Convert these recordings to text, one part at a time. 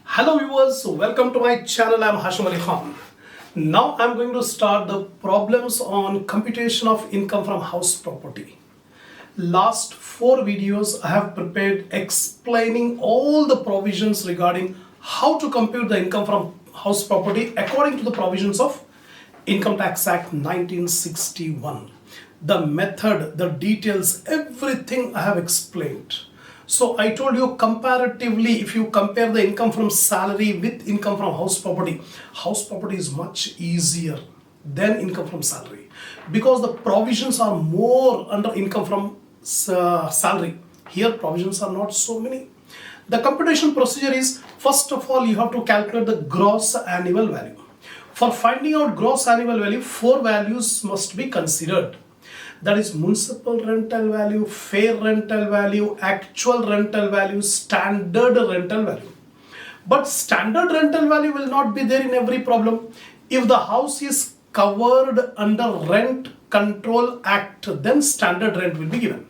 Hello viewers, welcome to my channel. I am Hasham Ali Khan. Now I am going to start the problems on computation of income from house property. Last 4 videos I have prepared explaining all the provisions regarding how to compute the income from house property according to the provisions of Income Tax Act 1961. The method, the details, everything I have explained. So I told you comparatively, if you compare the income from salary with income from house property is much easier than income from salary because the provisions are more under income from salary. Here provisions are not so many. The computation procedure is, first of all, you have to calculate the gross annual value. For finding out gross annual value, 4 values must be considered. That is municipal rental value, fair rental value, actual rental value, standard rental value. But standard rental value will not be there in every problem. If the house is covered under Rent Control Act, then standard rent will be given.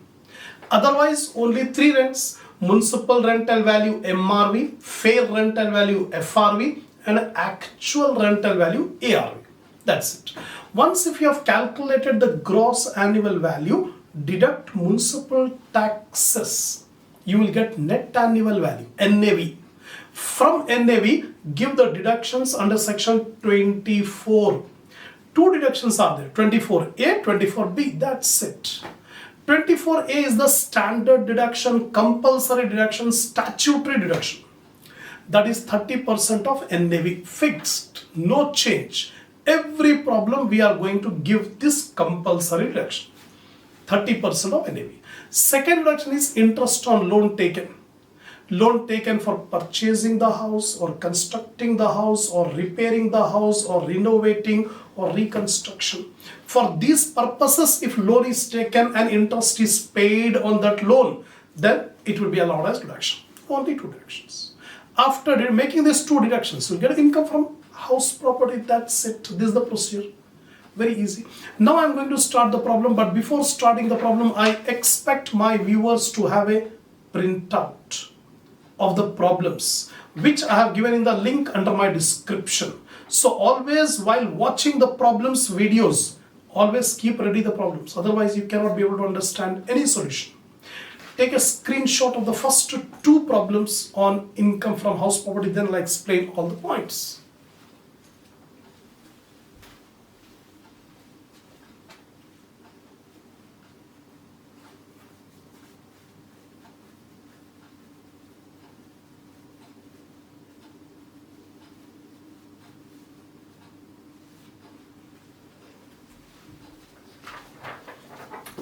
Otherwise, only 3 rents: municipal rental value MRV, fair rental value FRV, and actual rental value ARV. That's it. Once if you have calculated the gross annual value, deduct municipal taxes, you will get net annual value, NAV. From NAV, give the deductions under section 24. 2 deductions are there, 24A, 24B, that's it. 24A is the standard deduction, compulsory deduction, statutory deduction. That is 30% of NAV, fixed, no change. Every problem we are going to give this compulsory deduction, 30% of NAV. Second deduction is interest on loan taken. Loan taken for purchasing the house or constructing the house or repairing the house or renovating or reconstruction. For these purposes, if loan is taken and interest is paid on that loan, then it will be allowed as deduction. Only 2 deductions. After making these 2 deductions, you get income from house property. That's it. This is the procedure. Very easy. Now I'm going to start the problem, but before starting the problem, I expect my viewers to have a printout of the problems, which I have given in the link under my description. So always while watching the problems videos, always keep ready the problems. Otherwise you cannot be able to understand any solution. Take a screenshot of the first 2 problems on income from house property, then I'll explain all the points.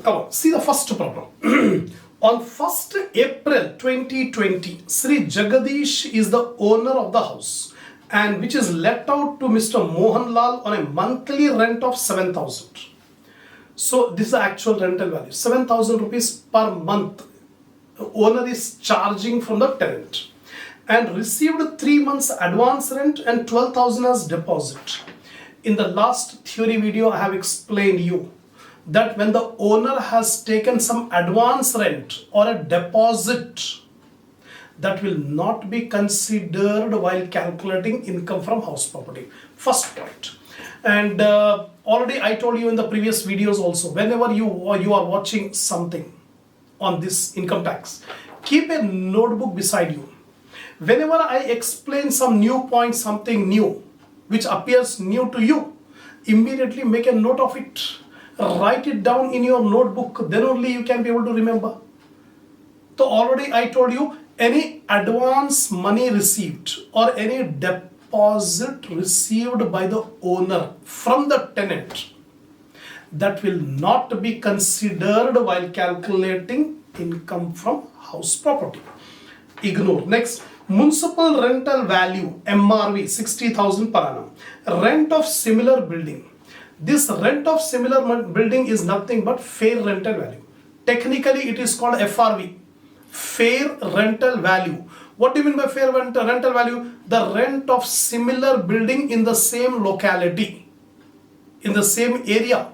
Come on, see the first problem. On 1st April 2020, Sri Jagadish is the owner of the house and which is let out to Mr. Mohanlal on a monthly rent of 7,000. So this is the actual rental value, 7,000 rupees per month. The owner is charging from the tenant and received 3 months advance rent and 12,000 as deposit. In the last theory video, I have explained you that when the owner has taken some advance rent or a deposit, that will not be considered while calculating income from house property. First point. And already I told you in the previous videos also, whenever you are watching something on this income tax, keep a notebook beside you. Whenever I explain some new point, something new which appears new to you, immediately make a note of it. Write it down in your notebook, then only you can be able to remember. So already I told you, any advance money received or any deposit received by the owner from the tenant, that will not be considered while calculating income from house property. Ignore. Next, municipal rental value MRV 60,000 per annum. Rent of similar building. This rent of similar building is nothing but fair rental value. Technically it is called FRV, fair rental value. What do you mean by fair rental value? The rent of similar building in the same locality, in the same area.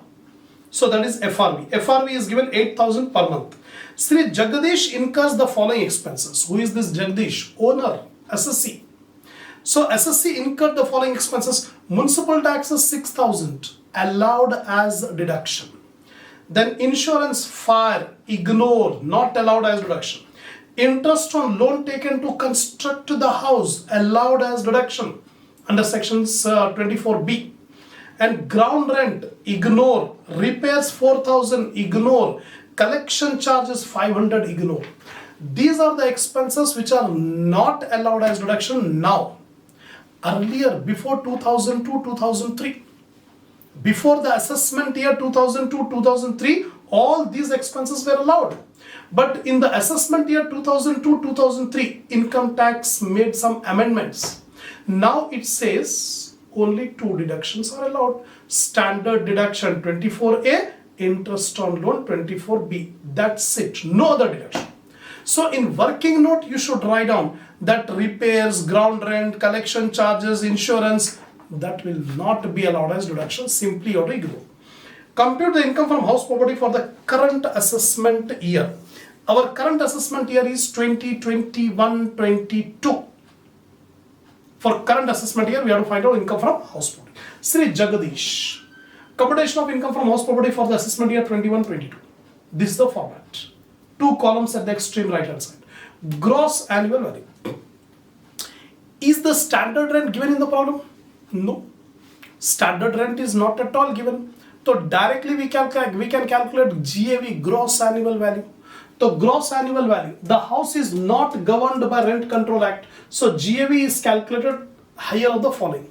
So that is FRV. FRV is given 8,000 per month. Sri Jagadish incurs the following expenses. Who is this Jagadish? Owner, assessee. So SSC incurred the following expenses. Municipal taxes 6,000 allowed as deduction. Then insurance, fire, ignore, not allowed as deduction. Interest on loan taken to construct the house, allowed as deduction under sections 24B. And ground rent, ignore. Repairs 4,000, ignore. Collection charges 500, ignore. These are the expenses which are not allowed as deduction now. Earlier, before 2002, 2003, before the assessment year 2002, 2003, all these expenses were allowed. But in the assessment year 2002, 2003, income tax made some amendments. Now it says only two deductions are allowed. Standard deduction 24A, interest on loan 24B. That's it. No other deduction. So in working note, you should write down that repairs, ground rent, collection charges, insurance, that will not be allowed as deduction. Simply you have to ignore. Compute the income from house property for the current assessment year. Our current assessment year is 2021-22. For current assessment year, we have to find out income from house property. Sri Jagadish. Computation of income from house property for the assessment year 21-22. This is the format. Two columns at the extreme right hand side. Gross annual value. Is the standard rent given in the problem? No. Standard rent is not at all given. So directly we can calculate GAV, gross annual value. The gross annual value. The house is not governed by Rent Control Act. So GAV is calculated higher of the following.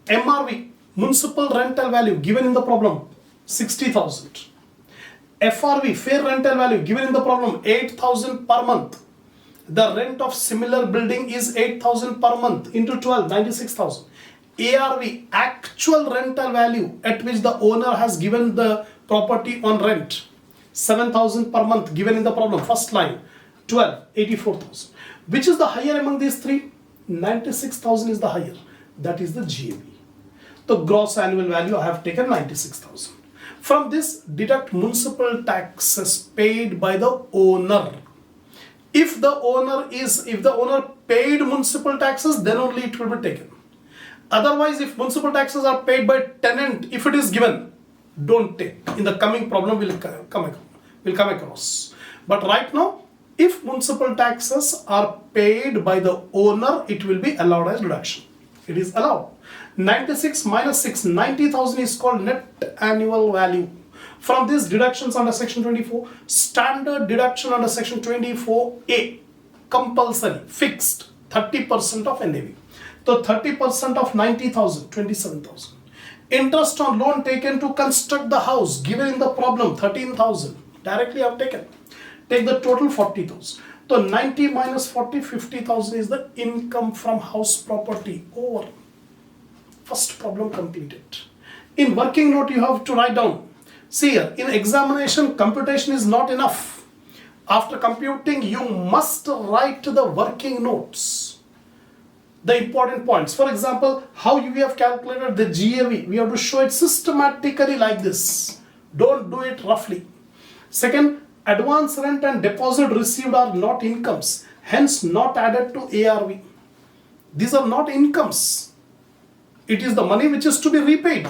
MRV, municipal rental value given in the problem, 60,000. FRV, fair rental value given in the problem, 8,000 per month. The rent of similar building is 8,000 per month into 12, 96,000. ARV, actual rental value at which the owner has given the property on rent, 7,000 per month given in the problem, first line, 12, 84,000. Which is the higher among these three? 96,000 is the higher. That is the GAV. The gross annual value I have taken 96,000. From this, deduct municipal taxes paid by the owner. If the owner paid municipal taxes, then only it will be taken. Otherwise, if municipal taxes are paid by tenant, if it is given, don't take. In the coming problem, we'll come across. But right now, if municipal taxes are paid by the owner, it will be allowed as deduction. It is allowed. 96 minus 6, 90,000 is called net annual value. From these deductions under section 24, standard deduction under section 24A, compulsory, fixed, 30% of NAV. So 30% of 90,000, 27,000. Interest on loan taken to construct the house, given in the problem, 13,000. Directly I have taken. Take the total 40,000. So 90 minus 40, 50,000 is the income from house property. Over. First problem completed. In working note, you have to write down. See here, in examination, computation is not enough. After computing, you must write the working notes. The important points. For example, how you have calculated the GAV. We have to show it systematically like this. Don't do it roughly. Second, advance rent and deposit received are not incomes. Hence not added to ARV. These are not incomes. It is the money which is to be repaid.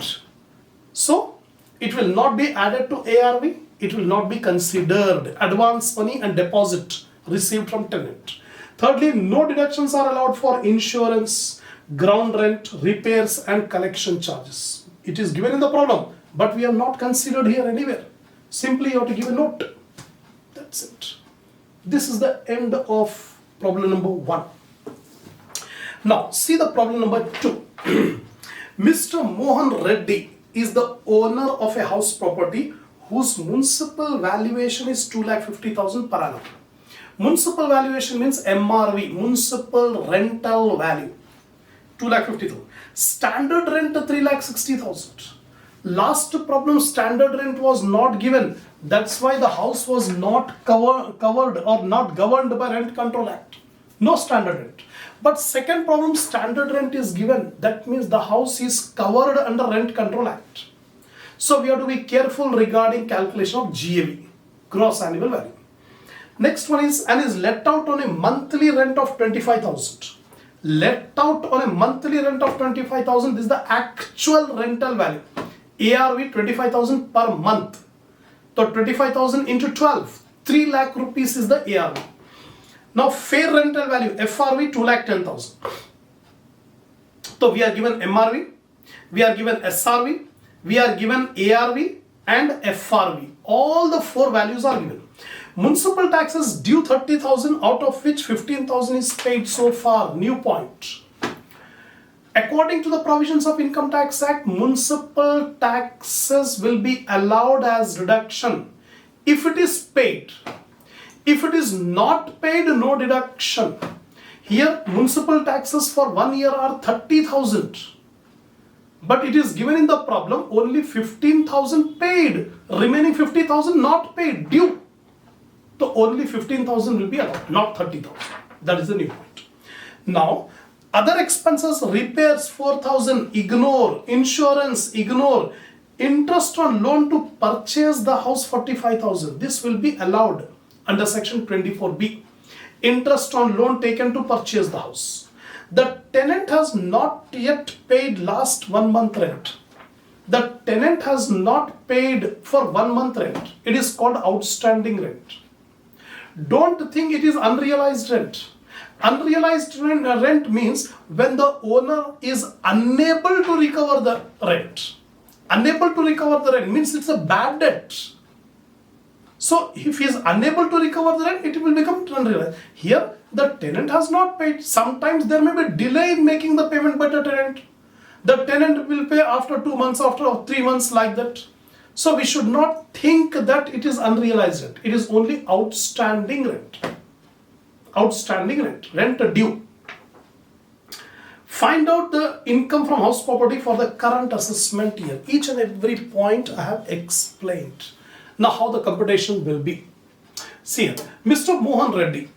So, it will not be added to ARV. It will not be considered advance money and deposit received from tenant. Thirdly, no deductions are allowed for insurance, ground rent, repairs and collection charges. It is given in the problem, but we have not considered here anywhere. Simply you have to give a note. That's it. This is the end of problem number 1. Now, see the problem number 2. Mr. Mohan Reddy is the owner of a house property whose municipal valuation is 2,50,000 per annum. Municipal valuation means MRV, municipal rental value, 2,50,000. Standard rent 3,60,000. Last problem, standard rent was not given. That's why the house was not covered or not governed by Rent Control Act. No standard rent. But second problem, standard rent is given. That means the house is covered under Rent Control Act. So we have to be careful regarding calculation of GAV, gross annual value. Next one is, and is let out on a monthly rent of 25,000. let out on a monthly rent of 25,000. This is the actual rental value. ARV 25,000 per month. So 25,000 into 12, 3 lakh rupees is the ARV. Now fair rental value, FRV 2,10,000. So we are given MRV, we are given SRV, we are given ARV and FRV. All the 4 values are given. Municipal taxes due 30,000, out of which 15,000 is paid so far. New point. According to the provisions of Income Tax Act, municipal taxes will be allowed as reduction if it is paid. If it is not paid, no deduction. Here municipal taxes for 1 year are 30,000. But it is given in the problem only 15,000 paid. Remaining 50,000 not paid, due. So only 15,000 will be allowed, not 30,000. That is the new point. Now, other expenses, repairs 4,000, ignore. Insurance, ignore. Interest on loan to purchase the house 45,000. This will be allowed under section 24B. Interest on loan taken to purchase the house. The tenant has not yet paid last 1 month rent. The tenant has not paid for 1 month rent. It is called outstanding rent. Don't think it is unrealized rent. Unrealized rent means when the owner is unable to recover the rent. Unable to recover the rent means it's a bad debt. So if he is unable to recover the rent, it will become unrealized. Here the tenant has not paid. Sometimes there may be delay in making the payment by the tenant. The tenant will pay after 2 months, after 3 months, like that. So we should not think that it is unrealized rent. It is only outstanding rent. Outstanding rent due. Find out the income from house property for the current assessment year. Each and every point I have explained. Now how the computation will be. See here, Mr. Mohan Reddy.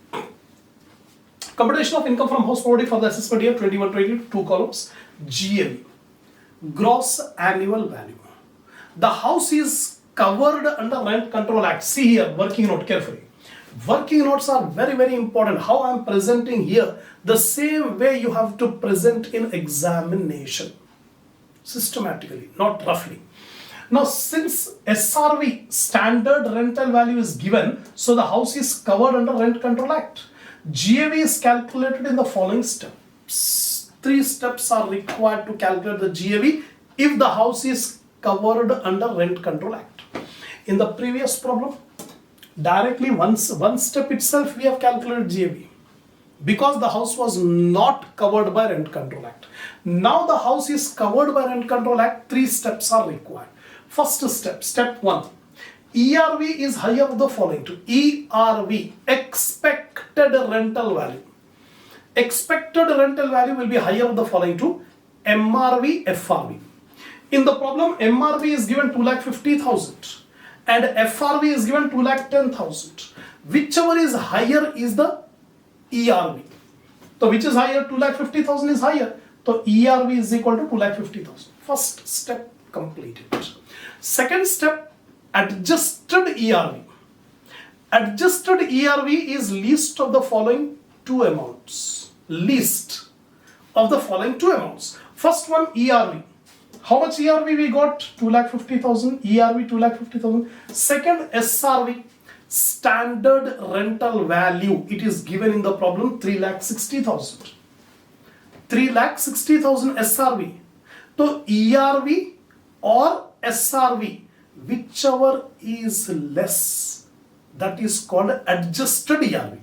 Computation of income from house property for the assessment year 21-22, 2 columns. GAV, gross annual value. The house is covered under Rent Control Act. See here, working note carefully. Working notes are very, very important. How I am presenting here, the same way you have to present in examination. Systematically, not roughly. Now, since SRV, standard rental value, is given, so the house is covered under Rent Control Act. GAV is calculated in the following steps. 3 steps are required to calculate the GAV if the house is covered under Rent Control Act. In the previous problem, directly one step itself we have calculated GAV because the house was not covered by Rent Control Act. Now the house is covered by Rent Control Act. 3 steps are required. First step, step 1. ERV is higher of the following two. ERV, expected rental value. Expected rental value will be higher of the following two. MRV, FRV. In the problem, MRV is given 2,50,000 and FRV is given 2,10,000. Whichever is higher is the ERV. So which is higher? 2,50,000 is higher. So ERV is equal to 2,50,000. First step completed. Second step, adjusted ERV. Adjusted ERV is least of the following 2 amounts. Least of the following 2 amounts. First one, ERV. How much ERV we got? 2,50,000. ERV 2,50,000. Second, SRV, standard rental value. It is given in the problem 3,60,000. 3,60,000 SRV. So ERV or SRV, whichever is less, that is called adjusted ERV.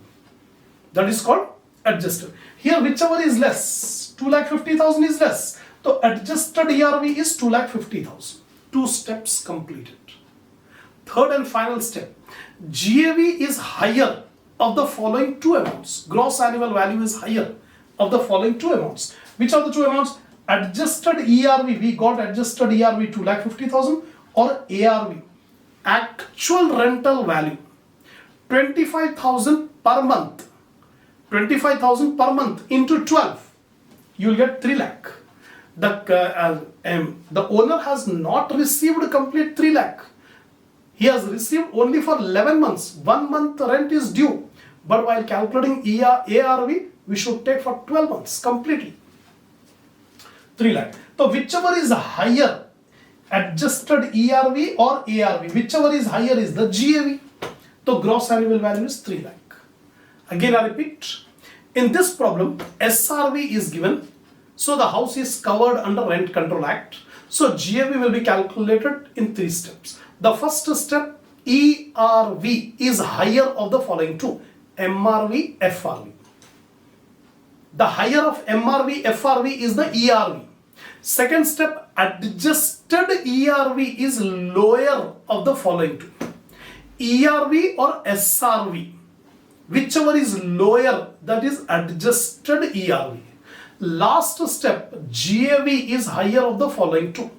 That is called adjusted. Here whichever is less, 2,50,000 is less. So adjusted ERV is 2,50,000. 2 steps completed. Third and final step, GAV is higher of the following 2 amounts. Gross annual value is higher of the following 2 amounts. Which are the 2 amounts? Adjusted ERV, we got adjusted ERV 2,50,000, or ARV, actual rental value, 25,000 per month. 25,000 per month into 12, you will get 3 lakh. The owner has not received complete 3 lakh. He has received only for 11 months. 1 month rent is due. But while calculating ARV, we should take for 12 months completely. 3 lakh. So whichever is higher, adjusted ERV or ARV, whichever is higher is the GAV. So gross annual value is 3 lakh. Again I repeat, in this problem SRV is given, so the house is covered under Rent Control Act. So GAV will be calculated in 3 steps. The first step, ERV is higher of the following two, MRV, FRV. The higher of MRV, FRV is the ERV. Second step, adjusted ERV is lower of the following two, ERV or SRV. Whichever is lower, that is adjusted ERV. Last step, GAV is higher of the following two,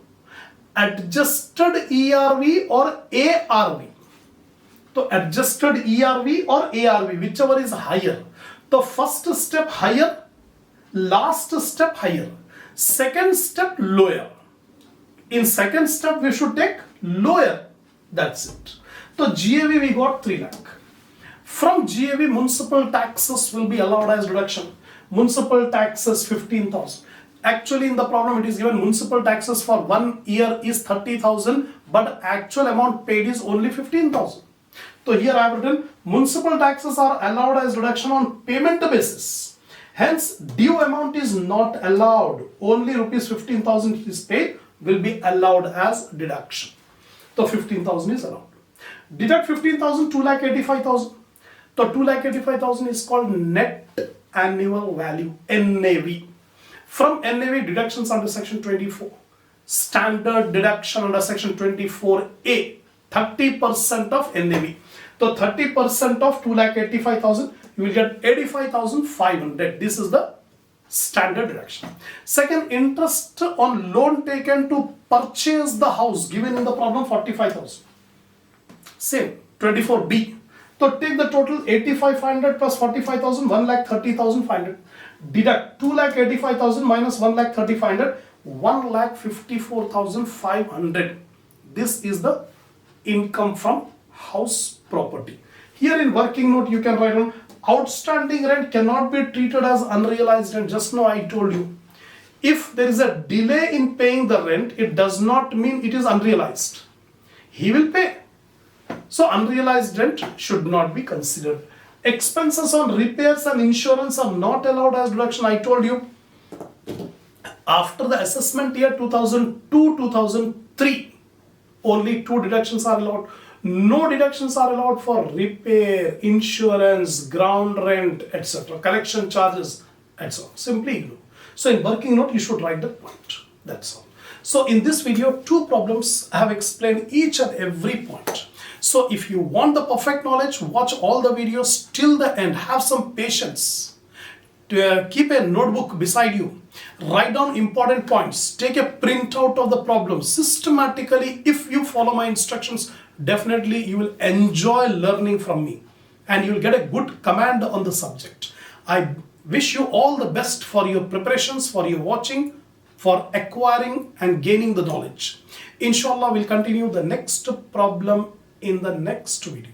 adjusted ERV or ARV. So adjusted ERV or ARV, whichever is higher. The first step higher, last step higher, second step lower. In second step we should take lower, that's it. So GAV we got 3 lakh. From GAV municipal taxes will be allowed as deduction. Municipal taxes 15,000. Actually in the problem it is given municipal taxes for 1 year is 30,000, but actual amount paid is only 15,000. So here I have written municipal taxes are allowed as deduction on payment basis. Hence due amount is not allowed. Only rupees 15,000 is paid will be allowed as deduction. So 15,000 is allowed. Deduct 15,000, 2,85,000. So 2,85,000 is called net annual value, NAV. From NAV deductions under section 24. Standard deduction under section 24A, 30% of NAV. So 30% of 2,85,000, you will get 85,500. This is the standard deduction. Second, interest on loan taken to purchase the house given in the problem 45,000. Same, 24B. So take the total 85,500 plus 45,000, 1,30,500. Deduct 2,85,000 minus 1,30,500, 1,54,500. This is the income from house property. Here in working note you can write on outstanding rent cannot be treated as unrealized rent. Just now I told you, if there is a delay in paying the rent, it does not mean it is unrealized. He will pay. So unrealized rent should not be considered. Expenses on repairs and insurance are not allowed as deduction. I told you, after the assessment year 2002-2003, only 2 deductions are allowed. No deductions are allowed for repair, insurance, ground rent, etc. Collection charges, etc. Simply ignore. So in working note, you should write the point. That's all. So in this video, 2 problems I have explained each and every point. So if you want the perfect knowledge, watch all the videos till the end. Have some patience. Keep a notebook beside you. Write down important points. Take a printout of the problem systematically. If you follow my instructions, definitely you will enjoy learning from me and you will get a good command on the subject. I wish you all the best for your preparations, for your watching, for acquiring and gaining the knowledge. Inshallah, we'll continue the next problem in the next video.